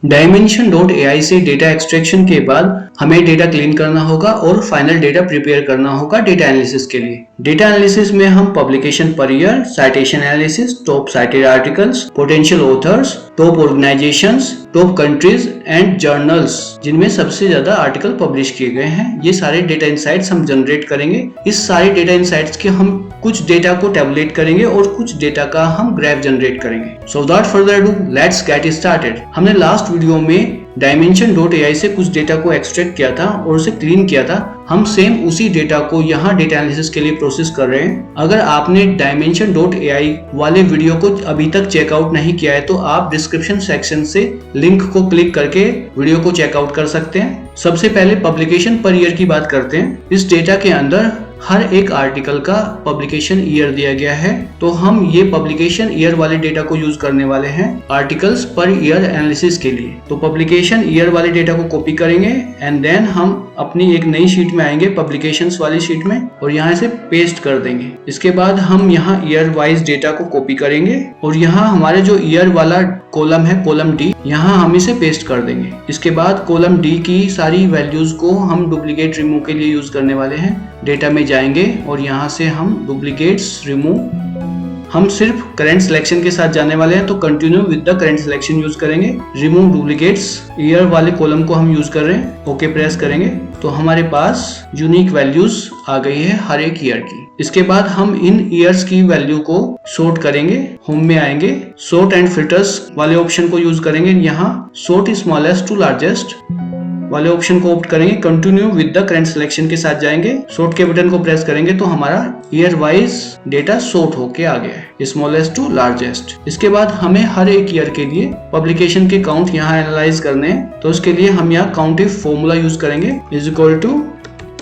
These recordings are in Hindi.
Dimension.ai से डेटा एक्सट्रैक्शन के बाद हमें डेटा क्लीन करना होगा और फाइनल डेटा प्रिपेयर करना होगा डेटा एनालिसिस के लिए। डेटा एनालिसिस में हम publication per year, citation analysis, top cited articles, potential authors, top organisations, top countries and journals जिनमें सबसे ज्यादा आर्टिकल पब्लिश किए गए हैं, ये सारे डेटा इंसाइट्स हम जनरेट करेंगे। इस सारे डेटा इंसाइट्स के हम कुछ डेटा को टैबुलेट करेंगे और कुछ डेटा का हम ग्राफ जनरेट करेंगे। So without further ado let's get started. हमने लास्ट वीडियो में Dimension.ai से कुछ डेटा को एक्सट्रैक्ट किया था और उसे क्लीन किया था। हम सेम उसी डेटा को यहाँ डेटा एनालिसिस के लिए प्रोसेस कर रहे हैं। अगर आपने Dimension.ai वाले वीडियो को अभी तक चेकआउट नहीं किया है तो आप डिस्क्रिप्शन सेक्शन से लिंक को क्लिक करके वीडियो को चेकआउट कर सकते हैं। सबसे पहले पब्लिकेशन पर ईयर की बात करते हैं। इस डेटा के अंदर हर एक आर्टिकल का पब्लिकेशन ईयर दिया गया है, तो हम ये पब्लिकेशन ईयर वाले डेटा को यूज करने वाले हैं आर्टिकल्स पर ईयर एनालिसिस के लिए। तो पब्लिकेशन ईयर वाले डेटा को कॉपी करेंगे एंड देन हम अपनी एक नई शीट में आएंगे, पब्लिकेशंस वाली शीट में, और यहाँ से पेस्ट कर देंगे। इसके बाद हम यहाँ ईयर वाइज डेटा को कॉपी करेंगे और यहाँ हमारे जो ईयर वाला कॉलम है, कॉलम डी, यहाँ हम इसे पेस्ट कर देंगे। इसके बाद कॉलम डी की सारी वैल्यूज को हम डुप्लीकेट रिमूव के लिए यूज करने वाले हैं। डेटा में जाएंगे और यहाँ से हम डुप्लीकेट्स रिमूव, हम सिर्फ करंट सिलेक्शन के साथ जाने वाले हैं तो continue with the current selection use करेंगे। रिमूव डुप्लीकेट्स, ईयर वाले कॉलम को हम यूज कर रहे हैं, ओके प्रेस करेंगे तो हमारे पास यूनिक वैल्यूज आ गई है हर एक ईयर की। इसके बाद हम इन ईयर्स की वैल्यू को सॉर्ट करेंगे। होम में आएंगे, सॉर्ट एंड फिल्टर्स वाले ऑप्शन को यूज करेंगे। यहाँ सॉर्ट स्मॉलेस्ट टू लार्जेस्ट वाले ऑप्शन को ऑप्ट करेंगे। Continue with the current selection के साथ जाएंगे, सॉर्ट के बटन को प्रेस करेंगे तो हमारा ईयर वाइज डेटा सॉर्ट होके आ गया है, स्मॉलेस्ट टू लार्जेस्ट। इसके बाद हमें हर एक ईयर के लिए पब्लिकेशन के काउंट यहाँ एनालाइज करने हैं, तो उसके लिए हम यहाँ काउंट इफ फॉर्मूला यूज करेंगे। Is equal to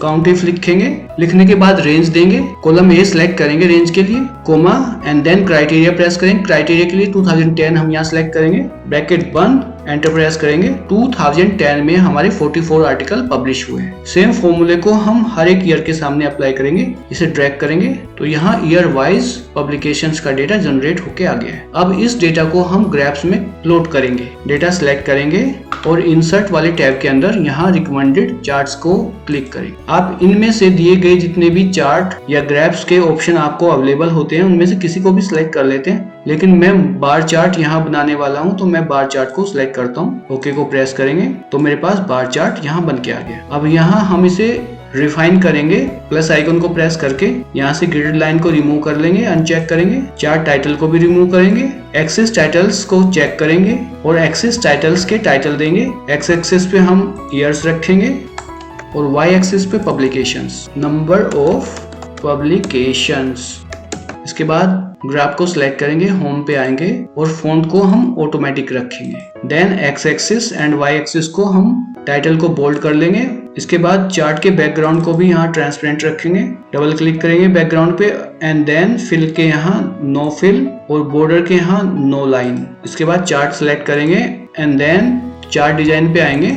count if लिखेंगे, लिखने के बाद रेंज देंगे, कॉलम ए सिलेक्ट करेंगे रेंज के लिए, comma and then criteria press करेंगे। क्राइटेरिया के लिए 2010 हम यहाँ सिलेक्ट करेंगे, ब्रैकेट बंद, एंटर प्रेस करेंगे। 2010 में हमारे 44 आर्टिकल पब्लिश हुए हैं। सेम फॉर्मूले को हम हर एक ईयर के सामने अप्लाई करेंगे, इसे ड्रैग करेंगे तो यहाँ ईयर वाइज पब्लिकेशंस का डेटा जनरेट होके आ गया है। अब इस डेटा को हम ग्राफ्स में प्लॉट करेंगे। डेटा सिलेक्ट करेंगे और इंसर्ट वाले टैब के अंदर यहाँ रिकमेंडेड चार्ट्स को क्लिक करें। आप इनमें से दिए गए जितने भी चार्ट या ग्राफ्स के ऑप्शन आपको अवेलेबल होते हैं उनमें से किसी को भी सिलेक्ट कर लेते हैं, लेकिन मैं बार चार्ट यहाँ बनाने वाला हूँ तो मैं बार चार्ट को सिलेक्ट करता हूँ। ओके को प्रेस करेंगे तो मेरे पास बार चार्ट यहाँ बन के आ गया। अब यहाँ हम इसे रिफाइन करेंगे, प्लस आइकन को प्रेस करके यहाँ से ग्रिड लाइन को रिमूव कर लेंगे, अनचेक करेंगे। चार्ट टाइटल को भी रिमूव करेंगे, एक्सेस टाइटल्स को चेक करेंगे और एक्सेस टाइटल्स के टाइटल देंगे। एक्स एक्सेस पे हम ईयर्स रखेंगे और वाई एक्सेस पे पब्लिकेशंस, नंबर ऑफ पब्लिकेशंस। इसके बाद ग्राफ को सिलेक्ट करेंगे, होम पे आएंगे और फॉन्ट को हम ऑटोमेटिक रखेंगे। Then X axis and Y axis को हम टाइटल को बोल्ड कर लेंगे। इसके बाद चार्ट के बैकग्राउंड को भी यहाँ ट्रांसपेरेंट रखेंगे। डबल क्लिक करेंगे बैकग्राउंड पे एंड देन फिल के यहाँ नो फिल और बॉर्डर के यहाँ नो लाइन। इसके बाद चार्ट सिलेक्ट करेंगे एंड देन चार्ट डिजाइन पे आएंगे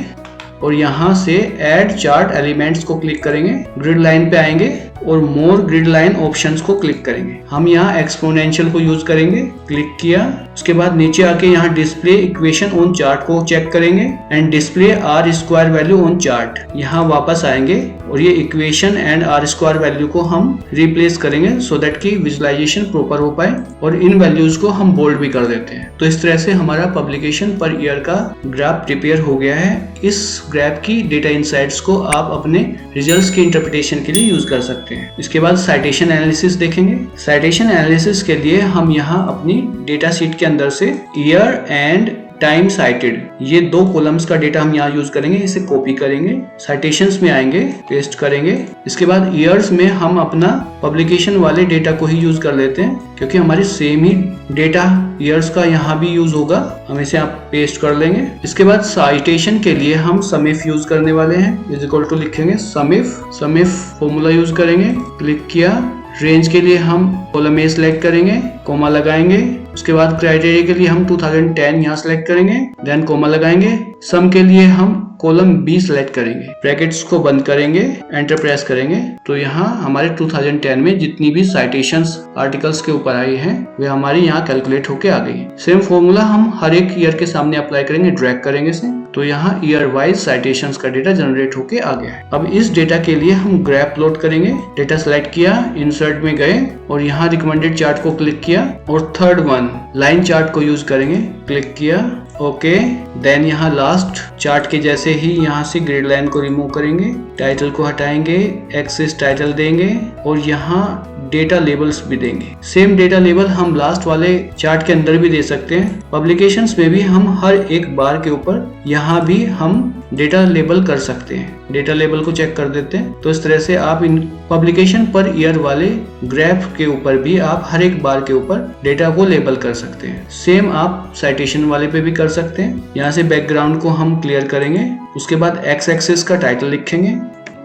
और यहाँ से ऐड चार्ट एलिमेंट्स को क्लिक करेंगे। ग्रिड लाइन पे आएंगे और मोर ग्रिड लाइन ऑप्शंस को क्लिक करेंगे। हम यहाँ एक्सपोनेंशियल को यूज करेंगे, क्लिक किया। उसके बाद नीचे आके यहाँ डिस्प्ले इक्वेशन ऑन चार्ट को चेक करेंगे and display R square value on chart. यहाँ वापस आएंगे और ये equation and R square value को हम रिप्लेस करेंगे सो दैट की विजुअलाइजेशन प्रॉपर हो पाए, और इन वैल्यूज को हम बोल्ड भी कर देते हैं। तो इस तरह से हमारा पब्लिकेशन पर ईयर का ग्राफ प्रिपेयर हो गया है। इस ग्राफ की डेटा इंसाइट्स को आप अपने रिजल्ट्स की इंटरप्रिटेशन के लिए यूज कर सकते हैं। इसके बाद साइटेशन एनालिसिस देखेंगे। साइटेशन एनालिसिस के लिए हम यहाँ अपनी डेटा शीट के अंदर से ईयर एंड टाइम साइटेड, ये दो कॉलम्स का डेटा हम यहाँ यूज करेंगे। इसे कॉपी करेंगे, साइटेशंस में आएंगे, पेस्ट करेंगे। इसके बाद ईयर्स में हम अपना पब्लिकेशन वाले डेटा को ही यूज कर लेते हैं क्योंकि हमारी सेम ही डेटा ईयर्स का यहाँ भी यूज होगा। हम इसे आप पेस्ट कर लेंगे। इसके बाद साइटेशन के लिए हम समिफ यूज करने वाले हैं। इज इक्वल टू लिखेंगे समिफ फॉर्मूला यूज करेंगे, क्लिक किया। रेंज के लिए हम कॉलम ए सिलेक्ट करेंगे, कोमा लगाएंगे। उसके बाद क्राइटेरिया के लिए हम 2010 यहाँ सिलेक्ट करेंगे, देन कोमा लगाएंगे। सम के लिए हम कॉलम बी सिलेक्ट करेंगे, ब्रैकेट्स को बंद करेंगे, एंटर प्रेस करेंगे तो यहाँ हमारे 2010 में जितनी भी साइटेशंस आर्टिकल्स के ऊपर आई हैं वे हमारी यहाँ कैलकुलेट होके आ गई। सेम फॉर्मूला हम हर एक ईयर के सामने अप्लाई करेंगे, ड्रैग करेंगे से तो यहाँ ईयर वाइज साइटेशंस का डेटा जनरेट होके आ गया है। अब इस डेटा के लिए हम ग्राफ प्लॉट करेंगे। डेटा सेलेक्ट किया, इंसर्ट में गए और यहाँ रिकमेंडेड चार्ट को क्लिक किया और थर्ड वन लाइन चार्ट को यूज करेंगे, क्लिक किया, ओके। देन यहाँ लास्ट चार्ट के जैसे ही यहाँ से ग्रिड लाइन को रिमूव करेंगे, टाइटल को हटाएंगे, एक्सेस टाइटल देंगे और यहाँ डेटा लेबल्स भी देंगे। सेम डेटा लेबल हम लास्ट वाले चार्ट के अंदर भी दे सकते हैं। पब्लिकेशंस में भी हम हर एक बार के ऊपर यहाँ भी हम डेटा लेबल कर सकते हैं। डेटा लेबल को चेक कर देते हैं। तो इस तरह से आप इन पब्लिकेशन पर ईयर वाले ग्राफ के ऊपर भी आप हर एक बार के ऊपर डेटा को लेबल कर सकते हैं। सेम आप साइटेशन वाले पे भी कर सकते हैं। यहाँ से बैकग्राउंड को हम क्लियर करेंगे, उसके बाद एक्स एक्सिस का टाइटल लिखेंगे,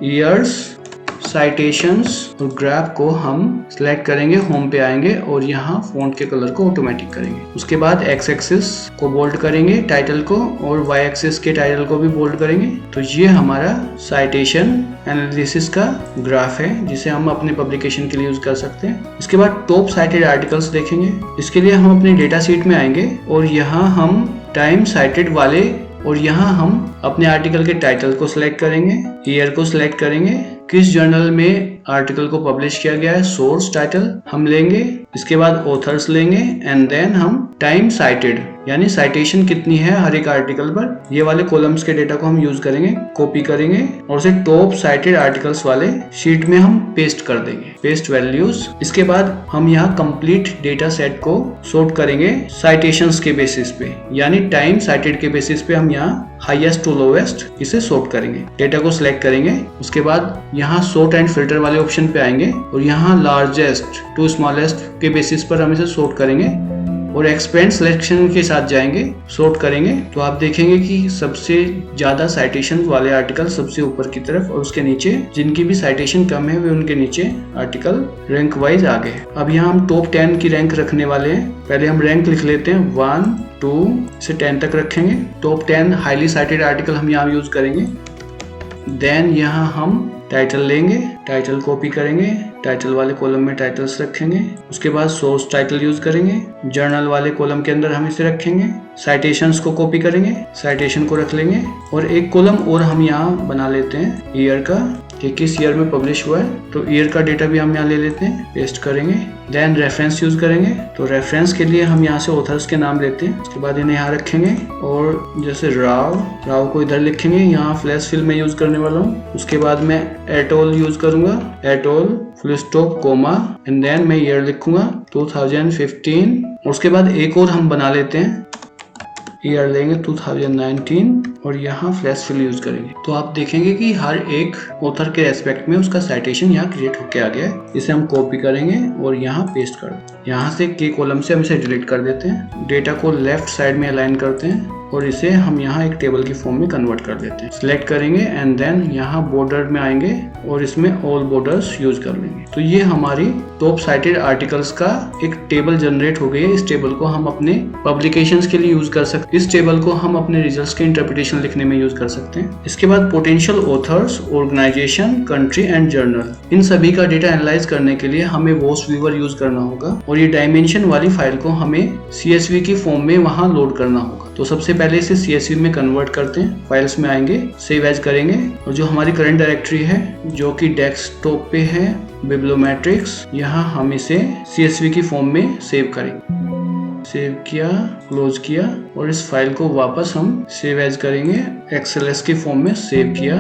ईयर्स, साइटेशंस और ग्राफ को हम सिलेक्ट करेंगे, होम पे आएंगे और यहाँ फॉन्ट के कलर को ऑटोमेटिक करेंगे। उसके बाद एक्स एक्सिस को बोल्ड करेंगे टाइटल को और वाई एक्सिस के टाइटल को भी बोल्ड करेंगे। तो ये हमारा साइटेशन एनालिसिस का ग्राफ है जिसे हम अपने पब्लिकेशन के लिए यूज कर सकते हैं। इसके बाद टॉप साइटेड आर्टिकल्स देखेंगे। इसके लिए हम अपने डेटा शीट में आएंगे और यहाँ हम टाइम साइटेड वाले और यहाँ हम अपने आर्टिकल के टाइटल को सिलेक्ट करेंगे, ईयर को सिलेक्ट करेंगे, किस जर्नल में आर्टिकल को पब्लिश किया गया है, सोर्स टाइटल हम लेंगे, इसके बाद ऑथर्स लेंगे एंड देन हम टाइम साइटेड यानी साइटेशन कितनी है हर एक आर्टिकल पर, ये वाले कॉलम्स के डेटा को हम यूज करेंगे, कॉपी करेंगे और उसे टॉप साइटेड आर्टिकल्स वाले शीट में हम पेस्ट कर देंगे, पेस्ट वैल्यूज। इसके बाद हम यहाँ कंप्लीट डेटा सेट को सॉर्ट करेंगे साइटेशंस के बेसिस पे, यानी टाइम साइटेड के बेसिस पे हम यहाँ हाईएस्ट टू लोवेस्ट इसे सॉर्ट करेंगे। डेटा को सिलेक्ट करेंगे, उसके बाद यहाँ सॉर्ट एंड फिल्टर वाले ऑप्शन पे आएंगे और यहाँ लार्जेस्ट टू स्मॉलेस्ट के बेसिस पर हम इसे सॉर्ट करेंगे और एक्सपेंड सिलेक्शन के साथ जाएंगे, सॉर्ट करेंगे तो आप देखेंगे कि सबसे ज्यादा साइटेशन वाले आर्टिकल सबसे ऊपर की तरफ और उसके नीचे जिनकी भी साइटेशन कम है वे उनके नीचे आर्टिकल रैंक वाइज आ गए। अब यहाँ हम टॉप 10 की रैंक रखने वाले हैं। पहले हम रैंक लिख लेते हैं 1 2 से 10 तक रखेंगे। टॉप 10 हाईली साइटेड आर्टिकल हम यहाँ यूज करेंगे। देन यहाँ हम टाइटल लेंगे, टाइटल कॉपी करेंगे, टाइटल वाले कॉलम में टाइटल्स रखेंगे, उसके बाद सोर्स टाइटल यूज करेंगे, जर्नल वाले कॉलम के अंदर हम इसे रखेंगे, साइटेशंस को कॉपी करेंगे, साइटेशन को रख लेंगे और एक कॉलम और हम यहाँ बना लेते हैं ईयर का कि किस ईयर में पब्लिश हुआ है, तो ईयर का डेटा भी हम यहाँ ले लेते हैं, पेस्ट करेंगे। देन रेफरेंस यूज करेंगे, तो रेफरेंस के लिए हम यहाँ से ऑथर्स के नाम लेते हैं, उसके बाद इन्हें यहाँ रखेंगे और जैसे राव को इधर लिखेंगे, यहाँ फ्लैश फिल में यूज करने वाला हूँ। उसके बाद मैं एटोल यूज करूंगा, एटोल full stop comma and then मैं ईयर लिखूंगा 2015 और उसके बाद एक और हम बना लेते हैं, ईयर लेंगे 2019 और यहाँ फ्लैश फिल यूज करेंगे। तो आप देखेंगे कि हर एक ऑथर के रेस्पेक्ट में उसका साइटेशन यहाँ क्रिएट होके आ गया है। इसे हम कॉपी करेंगे और यहाँ पेस्ट कर देंगे। यहाँ से के कॉलम से हम इसे डिलीट कर देते हैं, डेटा को लेफ्ट साइड में अलाइन करते हैं और इसे हम यहाँ एक टेबल की फॉर्म में कन्वर्ट कर देते हैं। सिलेक्ट करेंगे एंड देन यहाँ बॉर्डर में आएंगे और इसमें ऑल बॉर्डर्स यूज कर लेंगे। तो ये हमारी टॉप साइटेड आर्टिकल्स का एक टेबल जनरेट हो गई है। इस टेबल को हम अपने पब्लिकेशंस के लिए यूज कर सकते हैं। इस टेबल को हम अपने रिजल्ट्स के इंटरप्रिटेशन लिखने में यूज कर सकते हैं। इसके बाद potential authors, organisation, country and journal, इन सभी का डेटा एनालाइज करने के लिए हमें वॉस व्यूअर यूज करना होगा और ये डायमेंशन वाली फाइल को हमें CSV की फॉर्म में वहां लोड करना होगा। तो सबसे पहले इसे CSV में कन्वर्ट करते हैं, फाइल्स में आएंगे, सेव एज करेंगे और जो हमारी करंट डायरेक्टरी है जो कि डेस्कटॉप पे है, बिब्लियोमेट्रिक्स, यहाँ हम इसे CSV की फॉर्म में सेव करेंगे। सेव किया, क्लोज किया और इस फाइल को वापस हम सेव एज करेंगे, XLS की फॉर्म में सेव किया,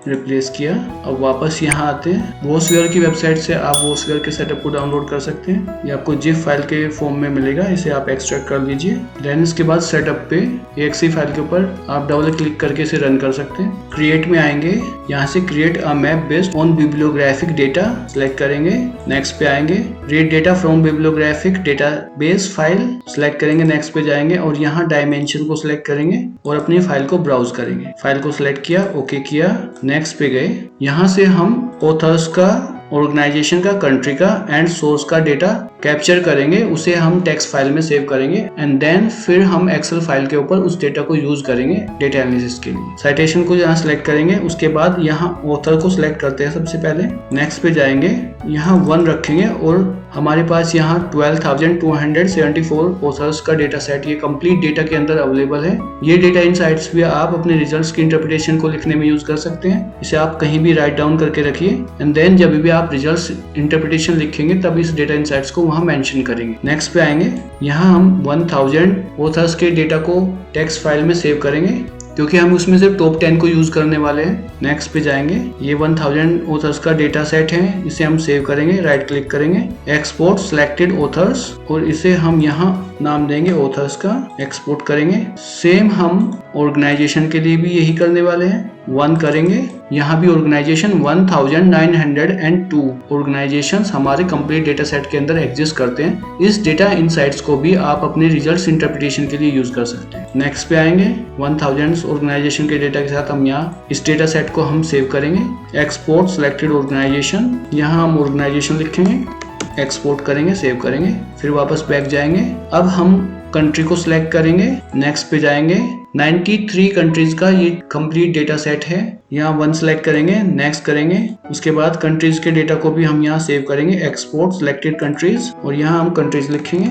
रिप्लेस किया। अब वापस यहाँ आते हैं, वॉसवेयर की वेबसाइट से आप वॉसवेयर के सेटअप को डाउनलोड कर सकते हैं। ये आपको जिप फाइल के फॉर्म में मिलेगा, इसे आप एक्सट्रैक्ट कर लीजिए। देन इसके बाद सेटअप पे exe फाइल के ऊपर आप डबल क्लिक करके इसे रन कर सकते हैं। क्रिएट में आएंगे, यहाँ से create a map based on bibliographic data select करेंगे। नेक्स्ट पे आएंगे, read data from bibliographic database file select करेंगे। नेक्स्ट पे जाएंगे और यहाँ डायमेंशन को सिलेक्ट करेंगे और अपनी फाइल को ब्राउज करेंगे। फाइल को सिलेक्ट किया, ओके किया, नेक्स्ट पे गए। यहाँ से हम ऑथर्स का ऑर्गेनाइजेशन का, कंट्री का एंड सोर्स का डेटा कैप्चर करेंगे, उसे हम टेक्स्ट फाइल में सेव करेंगे एंड देन फिर हम एक्सेल फाइल के ऊपर उस डेटा को यूज करेंगे डेटा एनालिसिस के लिए। साइटेशन को यहाँ सिलेक्ट करेंगे, उसके बाद यहाँ ऑथर को सिलेक्ट करते हैं सबसे पहले। नेक्स्ट पे जाएंगे, यहाँ 1 रखेंगे और हमारे पास यहाँ 12,274 ऑथर्स का डेटा सेट ये कंप्लीट डेटा के अंदर अवेलेबल है। ये डेटा इनसाइट्स भी आप अपने रिजल्ट्स की इंटरप्रिटेशन को लिखने में यूज कर सकते हैं। इसे आप कहीं भी राइट डाउन करके रखिए एंड देन जब भी आप रिजल्ट्स इंटरप्रिटेशन लिखेंगे तब इस डेटा इनसाइट्स को वहां मेंशन करेंगे। नेक्स्ट पे आएंगे, यहाँ हम 1000 ऑथर्स के डेटा को टेक्स्ट फाइल में सेव करेंगे क्योंकि हम उसमें से टॉप 10 को यूज करने वाले हैं। नेक्स्ट पे जाएंगे, ये 1000 ऑथर्स का डेटा सेट है, इसे हम सेव करेंगे, राइट क्लिक करेंगे, एक्सपोर्ट सिलेक्टेड ऑथर्स और इसे हम यहाँ नाम देंगे ऑथर्स का, एक्सपोर्ट करेंगे। सेम हम ऑर्गेनाइजेशन के लिए भी यही करने वाले हैं, 1 करेंगे। यहाँ भी ऑर्गेनाइजेशन 1902 ऑर्गेनाइजेशंस हमारे कंप्लीट डेटा सेट के अंदर एग्जिस्ट करते हैं। इस डेटा इनसाइट्स को भी आप अपने रिजल्ट्स इंटरप्रिटेशन के लिए यूज कर सकते हैं। नेक्स्ट पे आएंगे, 1000 ऑर्गेनाइजेशन के डेटा के साथ हम यहाँ इस डेटा सेट को हम सेव करेंगे, एक्सपोर्ट सिलेक्टेड ऑर्गेनाइजेशन, यहाँ हम ऑर्गेनाइजेशन लिखेंगे, एक्सपोर्ट करेंगे, सेव करेंगे, फिर वापस बैक जाएंगे। अब हम कंट्री को सिलेक्ट करेंगे, नेक्स्ट पे जाएंगे, 93 कंट्रीज का ये कंप्लीट डेटा सेट है, यहाँ 1 सिलेक्ट करेंगे, नेक्स्ट करेंगे, उसके बाद कंट्रीज के डेटा को भी हम यहाँ सेव करेंगे, एक्सपोर्ट सिलेक्टेड कंट्रीज और यहाँ हम कंट्रीज लिखेंगे,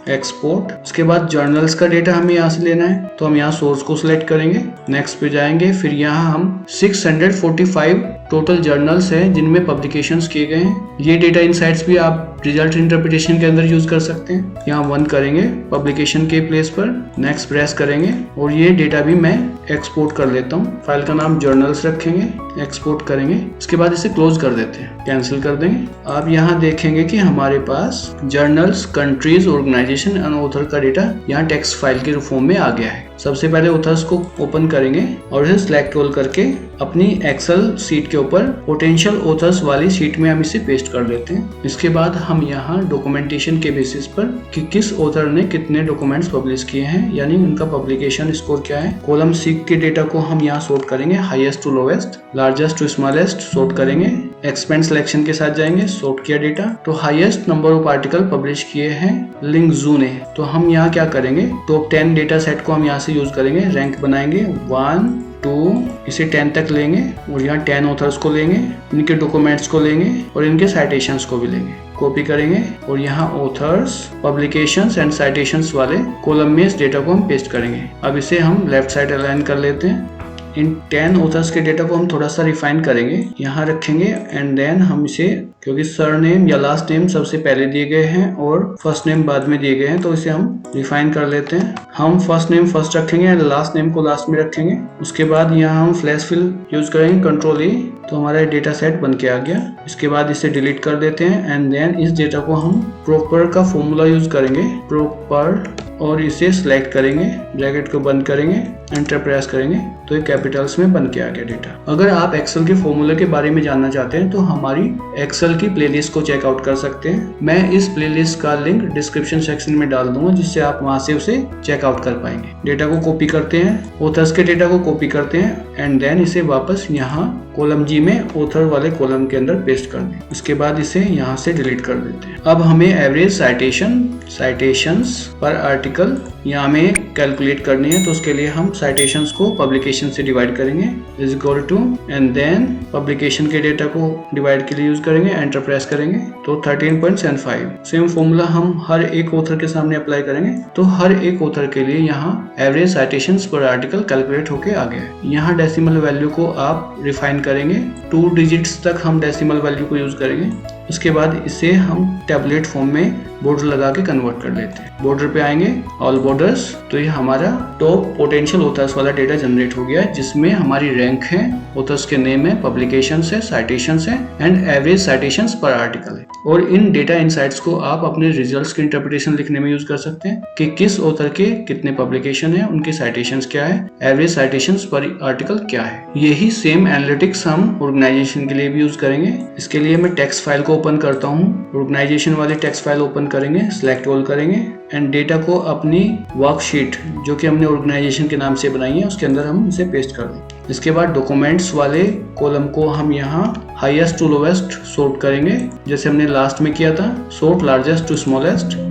एक्सपोर्ट। उसके बाद जर्नल्स का डेटा हमें यहाँ से लेना है तो हम यहाँ सोर्स को सिलेक्ट करेंगे, नेक्स्ट पे जाएंगे, फिर यहाँ हम 645 टोटल जर्नल्स हैं जिनमें पब्लिकेशंस किए गए हैं। ये डेटा इनसाइट्स भी आप रिजल्ट इंटरप्रिटेशन के अंदर यूज कर सकते हैं। यहाँ 1 करेंगे पब्लिकेशन के प्लेस पर, नेक्स्ट प्रेस करेंगे और ये डेटा भी मैं एक्सपोर्ट कर लेता हूँ। फाइल का नाम जर्नल्स रखेंगे, एक्सपोर्ट करेंगे, इसके बाद इसे क्लोज कर देते हैं, कैंसिल कर देंगे। आप यहाँ देखेंगे कि हमारे पास journals, countries, organisation and author का डेटा यहाँ टेक्स्ट फाइल के फॉर्म में आ गया है। सबसे पहले ऑथर्स को ओपन करेंगे और इसे सिलेक्ट रोल करके अपनी एक्सेल सीट के ऊपर पोटेंशियल ऑथर्स वाली सीट में हम इसे पेस्ट कर देते हैं। इसके बाद हम यहाँ डॉक्यूमेंटेशन के बेसिस पर कि किस ऑथर ने कितने डॉक्यूमेंट्स पब्लिश किए हैं, यानी उनका पब्लिकेशन स्कोर क्या है। कॉलम सी के डेटा को हम यहाँ सॉर्ट करेंगे, highest to lowest, largest to smallest sort करेंगे। एक्सपेंड सिलेक्शन के साथ जाएंगे, सॉर्ट किया डेटा तो highest number of article publish किए हैं लिंकजू ने। तो हम यहाँ क्या करेंगे, टॉप 10 डेटा सेट को हम यहाँ से यूज करेंगे, रैंक बनाएंगे 1 2 इसे 10 तक लेंगे और यहाँ 10 ऑथर्स को लेंगे, इनके डॉक्यूमेंट्स को लेंगे और इनके साइटेशंस को भी लेंगे, कॉपी करेंगे और यहाँ ऑथर्स, पब्लिकेशंस एंड साइटेशंस वाले कॉलम में इस डेटा को हम पेस्ट करेंगे। अब इसे हम लेफ्ट साइड अलाइन कर लेते हैं। इन 10 ऑथर्स के डेटा को हम थोड़ा सा रिफाइन करेंगे, यहाँ रखेंगे एंड देन हम इसे, क्योंकि सरनेम या लास्ट नेम सबसे पहले दिए गए हैं और फर्स्ट नेम बाद में दिए गए हैं, तो इसे हम रिफाइन कर लेते हैं। हम फर्स्ट नेम फर्स्ट रखेंगे एंड लास्ट नेम को लास्ट में रखेंगे। उसके बाद यहाँ हम फ्लैश फिल यूज करेंगे, कंट्रोल E, तो हमारा डेटा सेट बन के आ गया। इसके बाद इसे डिलीट कर देते हैं एंड देन इस डेटा को हम प्रॉपर का फॉर्मूला यूज करेंगे, प्रॉपर, और इसे सिलेक्ट करेंगे, ब्रैकेट को बंद करेंगे, एंटर प्रेस करेंगे तो ये कैपिटल्स में बन के आ गया डेटा। अगर आप एक्सेल के फॉर्मूले के बारे में जानना चाहते हैं तो हमारी एक्सेल की प्लेलिस्ट को चेकआउट कर सकते हैं। मैं इस प्लेलिस्ट का लिंक डिस्क्रिप्शन सेक्शन में डाल दूंगा जिससे आप वहां से उसे चेकआउट कर पाएंगे। डेटा को कॉपी करते हैं, ऑथर्स के डेटा को कॉपी करते हैं एंड देन इसे वापस यहाँ कॉलम जी में ऑथर वाले कॉलम के अंदर पेस्ट कर दें। इसके बाद इसे यहाँ से डिलीट कर देते हैं। अब हमें एवरेज साइटेशंस पर आर्टिकल यहाँ हमें कैलकुलेट करनी है, तो उसके लिए हम साइटेशंस को पब्लिकेशन से डिवाइड करेंगे, is equal to and then publication के डेटा को डिवाइड के लिए यूज करेंगे, एंटर प्रेस करेंगे तो 13.75। सेम फॉर्मूला हम हर एक ऑथर के सामने अप्लाई करेंगे, तो हर एक ऑथर के लिए यहाँ एवरेज साइटेशंस पर आर्टिकल कैलकुलेट होके आ गया है। यहाँ डेसिमल वैल्यू को आप रिफाइन करेंगे, 2 डिजिट्स तक हम डेसिमल वैल्यू को यूज करेंगे। उसके बाद इसे हम टैबलेट फॉर्म में बॉर्डर लगा के कन्वर्ट कर लेते हैं। बॉर्डर पे आएंगे, ऑल बॉर्डर्स, तो ये हमारा टॉप पोटेंशियल ऑथर्स वाला डेटा जनरेट हो गया है जिसमें हमारी रैंक है, ऑथर्स के नेम है, पब्लिकेशंस है, साइटेशंस है एंड एवरेज साइटेशंस पर आर्टिकल है। और इन डेटा इनसाइट्स को आप अपने रिजल्ट्स की इंटरप्रिटेशन लिखने में यूज कर सकते हैं कि किस ऑथर के कितने पब्लिकेशन है, उनके साइटेशंस क्या है, एवरेज साइटेशंस पर आर्टिकल क्या है। यही सेम एनालिटिक्स हम ऑर्गेनाइजेशन के लिए भी यूज करेंगे। इसके लिए मैं टेक्स्ट फाइल को ओपन करता हूँ, ऑर्गेनाइजेशन वाली टेक्स्ट फाइल ओपन करेंगे, सिलेक्ट ऑल करेंगे एंड डेटा को अपनी वर्कशीट जो कि हमने ऑर्गेनाइजेशन के नाम से बनाई है उसके अंदर हम इसे पेस्ट कर दें। इसके बाद डॉक्यूमेंट्स वाले कॉलम को हम यहाँ हाईएस्ट टू लोवेस्ट सॉर्ट करेंगे, जैसे हमने लास्ट में किया था, sort largest to smallest.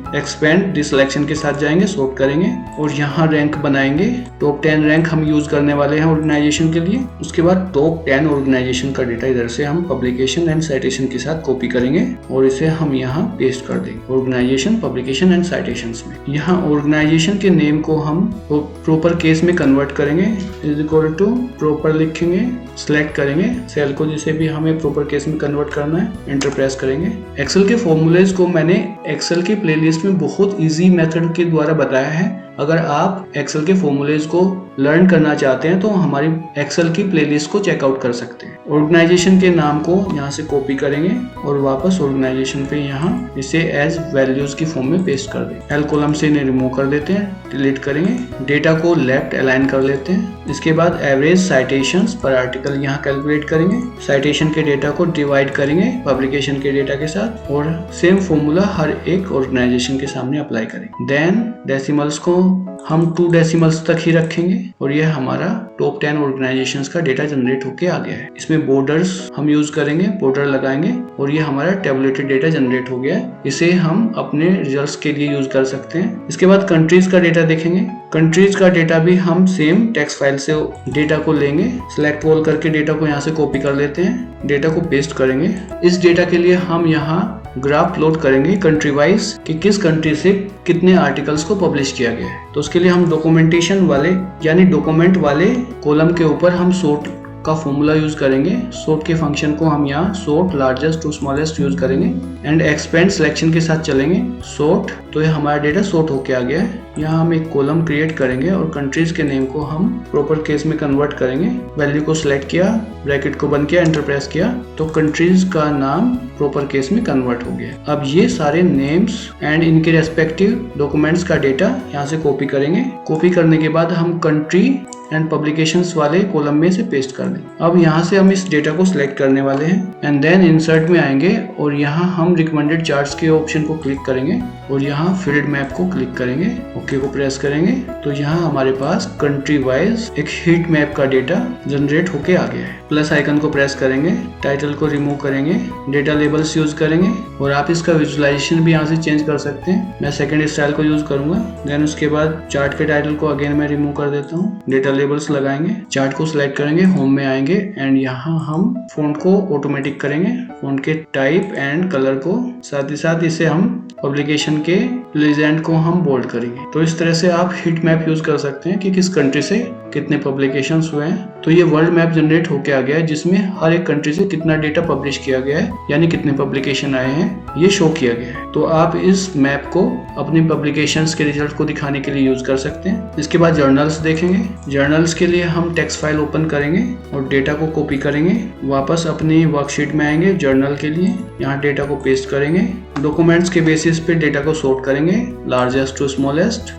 Expand this selection के साथ जाएंगे, सॉर्ट करेंगे और यहाँ रैंक बनाएंगे। टॉप 10 रैंक हम यूज करने वाले हैं ऑर्गेनाइजेशन के लिए। उसके बाद टॉप 10 ऑर्गेनाइजेशन का डेटा इधर से हम पब्लिकेशन एंड साइटेशन के साथ कॉपी करेंगे और इसे हम यहाँ पेस्ट कर देंगे ऑर्गेनाइजेशन, पब्लिकेशन एंड साइटेशंस में। यहाँ ऑर्गेनाइजेशन के नेम को हम प्रॉपर केस में कन्वर्ट करेंगे, इज इक्वल टू प्रॉपर लिखेंगे, सिलेक्ट करेंगे सेल को जिसे भी हमें प्रॉपर केस में कन्वर्ट करना है, एंटर प्रेस करेंगे। एक्सेल के फॉर्मूलेज को मैंने एक्सेल के प्लेलिस्ट में बहुत इजी मेथड के द्वारा बताया है। अगर आप एक्सेल के फॉर्मूलेज को लर्न करना चाहते हैं तो हमारी एक्सेल की प्लेलिस्ट को चेकआउट कर सकते हैं। ऑर्गेनाइजेशन के नाम को यहाँ से कॉपी करेंगे और वापस ऑर्गेनाइजेशन पे यहाँ इसे एज वैल्यूज की फॉर्म में पेस्ट कर देंगे। एल कॉलम से इन्हें रिमूव कर देते हैं, डिलीट करेंगे। डेटा को लेफ्ट अलाइन कर लेते हैं। इसके बाद एवरेज साइटेशंस पर आर्टिकल यहाँ कैलकुलेट करेंगे। साइटेशन के डेटा को डिवाइड करेंगे पब्लिकेशन के डेटा के साथ और सेम फॉर्मूला हर एक ऑर्गेनाइजेशन के सामने अप्लाई करेंगे। देन डेसिमल्स को हम 2 डेसिमल्स तक ही रखेंगे और यह हमारा टॉप 10 ऑर्गेनाइजेशंस का डेटा जनरेट होके आ गया है। इसमें बॉर्डर्स हम यूज करेंगे, बॉर्डर लगाएंगे और ये हमारा टेबुलेटेड डेटा जनरेट हो गया है। इसे हम अपने रिजल्ट्स के लिए यूज कर सकते हैं। इसके बाद कंट्रीज का डेटा देखेंगे। कंट्रीज का डेटा भी हम सेम टेक्स्ट फाइल से डेटा को लेंगे, सिलेक्ट ऑल करके डेटा को यहाँ से कॉपी कर लेते हैं, डेटा को पेस्ट करेंगे। इस डेटा के लिए हम यहाँ ग्राफ प्लॉट करेंगे कंट्री वाइज कि किस कंट्री से कितने आर्टिकल्स को पब्लिश किया गया है। तो उसके लिए हम डॉक्यूमेंटेशन वाले यानी डॉक्यूमेंट वाले कॉलम के ऊपर हम सॉर्ट का फॉर्मूला यूज करेंगे। सॉर्ट के फंक्शन को हम यहाँ sort largest to smallest use करेंगे एंड एक्सपेंड सिलेक्शन के साथ चलेंगे। सॉर्ट, तो ये हमारा डेटा सॉर्ट होके आ गया है। यहाँ हम एक कॉलम क्रिएट करेंगे और कंट्रीज के नेम को हम प्रॉपर केस में कन्वर्ट करेंगे। वैल्यू को सिलेक्ट किया, ब्रैकेट को बंद किया, एंटर प्रेस किया तो कंट्रीज का नाम प्रॉपर केस में कन्वर्ट हो गया। अब ये सारे नेम्स एंड इनके रेस्पेक्टिव डॉक्यूमेंट्स का डेटा यहाँ से कॉपी करेंगे। कॉपी करने के बाद हम कंट्री एंड पब्लिकेशंस वाले कॉलम में से पेस्ट कर देंगे। अब यहाँ से हम इस डेटा को सिलेक्ट करने वाले हैं एंड देन इंसर्ट में आएंगे और यहाँ हम रिकमेंडेड चार्ट्स के ऑप्शन को क्लिक करेंगे और यहाँ फील्ड मैप को क्लिक करेंगे, ओके को प्रेस करेंगे तो यहाँ हमारे पास कंट्री वाइज एक हीट मैप का डेटा जनरेट होके आ गया है। प्लस आइकन को प्रेस करेंगे, टाइटल को रिमूव करेंगे, डेटा लेबल्स यूज करेंगे और आप इसका विजुअलाइजेशन भी यहाँ से चेंज कर सकते हैं। मैं सेकंड स्टाइल को यूज करूंगा। देन उसके बाद चार्ट के टाइटल को अगेन मैं रिमूव कर देता हूँ, डेटा लेबल्स लगाएंगे, चार्ट को सिलेक्ट करेंगे, होम में आएंगे एंड यहाँ हम फॉन्ट को ऑटोमेटिक करेंगे, फॉन्ट के टाइप एंड कलर को, साथ ही साथ इसे हम पब्लिकेशन के लेजेंड को हम बोल्ड करेंगे। तो इस तरह से आप हीट मैप यूज कर सकते हैं कि किस कंट्री से कितने पब्लिकेशंस हुए हैं। तो ये वर्ल्ड मैप जनरेट होके आ गया है जिसमें हर एक कंट्री से कितना डेटा पब्लिश किया गया है यानी कितने पब्लिकेशन आए हैं ये शो किया गया है। तो आप इस मैप को अपनी पब्लिकेशंस के रिजल्ट को दिखाने के लिए यूज कर सकते हैं। इसके बाद जर्नल्स देखेंगे। जर्नल्स के लिए हम टेक्स्ट फाइल ओपन करेंगे और डेटा को कॉपी करेंगे, वापस अपनी वर्कशीट में आएंगे जर्नल के लिए, यहाँ डेटा को पेस्ट करेंगे, डॉक्यूमेंट्स के बेसिस पे डेटा को सॉर्ट करेंगे largest to smallest,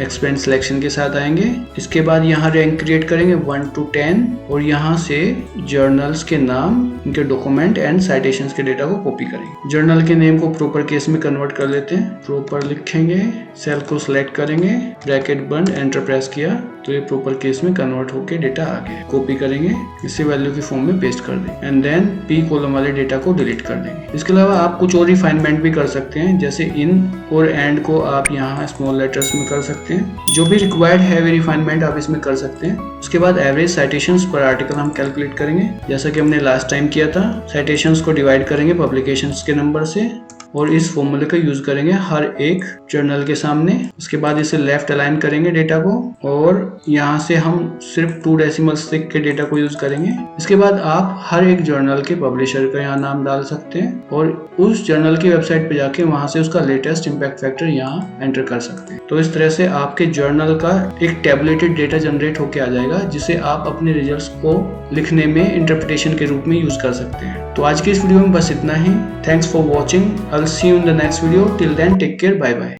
expand selection के साथ आएंगे। इसके बाद यहाँ रैंक क्रिएट करेंगे 1 to 10 और यहाँ से जर्नल्स के नाम, इनके डॉक्यूमेंट एंड साइटेशंस के डेटा को कॉपी करेंगे। जर्नल के नेम को प्रॉपर केस में कन्वर्ट कर लेते हैं, प्रॉपर लिखेंगे, सेल को सिलेक्ट करेंगे, ब्रैकेट बंद, एंटर प्रेस किया तो ये प्रॉपर केस में कन्वर्ट होकर डेटा आ गया। कॉपी करेंगे, इसे वैल्यू की फॉर्म में पेस्ट कर देंगे एंड देन पी कॉलम वाले डेटा को डिलीट कर देंगे। इसके अलावा आप कुछ और रिफाइनमेंट भी कर सकते हैं, जैसे इन और एंड को आप यहाँ स्मॉल लेटर्स में कर सकते हैं। जो भी रिक्वायर्ड है वे रिफाइनमेंट आप इसमें कर सकते हैं। उसके बाद एवरेज साइटेशंस पर आर्टिकल हम कैलकुलेट करेंगे, जैसा कि हमने लास्ट टाइम किया था। साइटेशंस को डिवाइड करेंगे पब्लिकेशंस के नंबर से और इस फॉर्मूले का यूज करेंगे हर एक जर्नल के सामने। उसके बाद इसे लेफ्ट अलाइन करेंगे डेटा को और यहाँ से हम सिर्फ 2 डेसिमल्स तक के डेटा को यूज करेंगे। इसके बाद आप हर एक जर्नल के पब्लिशर का यहाँ नाम डाल सकते हैं और उस जर्नल की वेबसाइट पे जाके वहां से उसका लेटेस्ट इम्पैक्ट फैक्टर यहाँ एंटर कर सकते हैं। तो इस तरह से आपके जर्नल का एक टैबुलेटेड डेटा जनरेट होके आ जाएगा, जिसे आप अपने रिजल्ट्स को लिखने में इंटरप्रिटेशन के रूप में यूज कर सकते हैं। तो आज के इस वीडियो में बस इतना ही। Thanks for watching. I'll see you in the next video. Till then, take care. Bye bye.